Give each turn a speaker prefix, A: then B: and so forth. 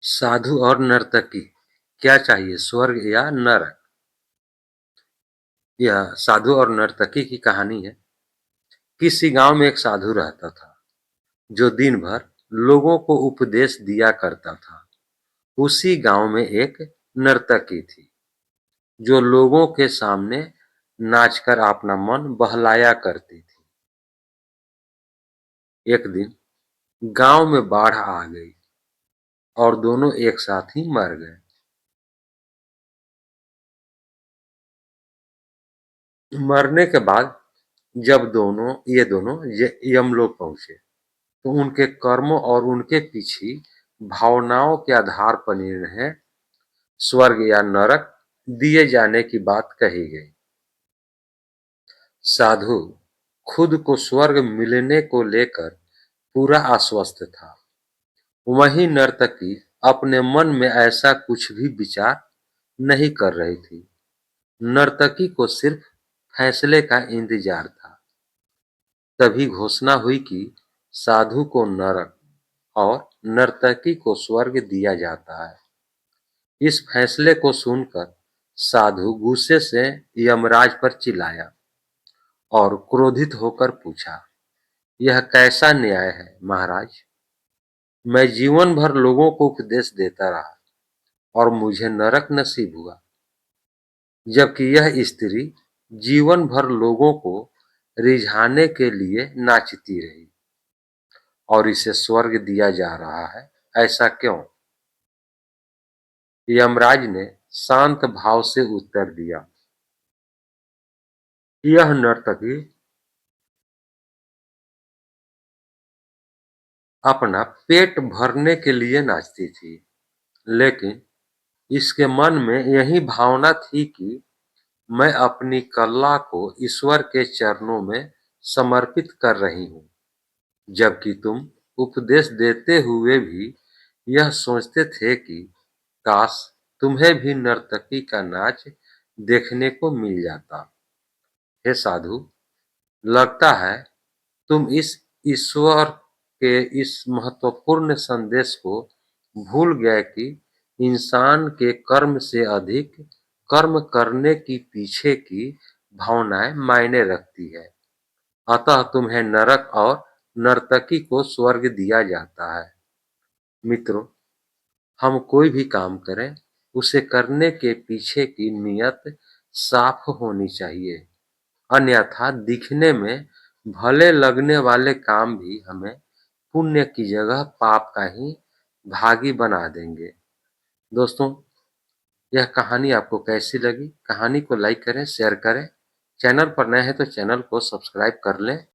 A: साधु और नर्तकी, क्या चाहिए स्वर्ग या नरक? यह साधु और नर्तकी की कहानी है। किसी गांव में एक साधु रहता था जो दिन भर लोगों को उपदेश दिया करता था। उसी गांव में एक नर्तकी थी जो लोगों के सामने नाचकर अपना मन बहलाया करती थी। एक दिन गांव में बाढ़ आ गई और दोनों एक साथ ही मर गए। मरने के बाद जब ये दोनों यमलोक पहुंचे तो उनके कर्मों और उनके पीछे भावनाओं के आधार पर इन्हें स्वर्ग या नरक दिए जाने की बात कही गई। साधु खुद को स्वर्ग मिलने को लेकर पूरा आश्वस्त था। वहीं नर्तकी अपने मन में ऐसा कुछ भी विचार नहीं कर रही थी। नर्तकी को सिर्फ फैसले का इंतजार था। तभी घोषणा हुई कि साधु को नरक और नर्तकी को स्वर्ग दिया जाता है। इस फैसले को सुनकर साधु गुस्से से यमराज पर चिल्लाया और क्रोधित होकर पूछा, यह कैसा न्याय है महाराज? मैं जीवन भर लोगों को उपदेश देता रहा और मुझे नरक नसीब हुआ, जबकि यह स्त्री जीवन भर लोगों को रिझाने के लिए नाचती रही और इसे स्वर्ग दिया जा रहा है, ऐसा क्यों? यमराज ने शांत भाव से उत्तर दिया, यह नर्तकी अपना पेट भरने के लिए नाचती थी, लेकिन इसके मन में यही भावना थी कि मैं अपनी कला को ईश्वर के चरणों में समर्पित कर रही हूँ, जबकि तुम उपदेश देते हुए भी यह सोचते थे कि काश तुम्हें भी नर्तकी का नाच देखने को मिल जाता। हे साधु, लगता है तुम इस ईश्वर के इस महत्वपूर्ण संदेश को भूल गए कि इंसान के कर्म से अधिक कर्म करने की पीछे की भावनाएं मायने रखती है। अतः तुम्हें नरक और नर्तकी को स्वर्ग दिया जाता है। मित्रों, हम कोई भी काम करें उसे करने के पीछे की नीयत साफ होनी चाहिए, अन्यथा दिखने में भले लगने वाले काम भी हमें पुण्य की जगह पाप का ही भागी बना देंगे। दोस्तों, यह कहानी आपको कैसी लगी? कहानी को लाइक करें, शेयर करें। चैनल पर नए हैं तो चैनल को सब्सक्राइब कर लें।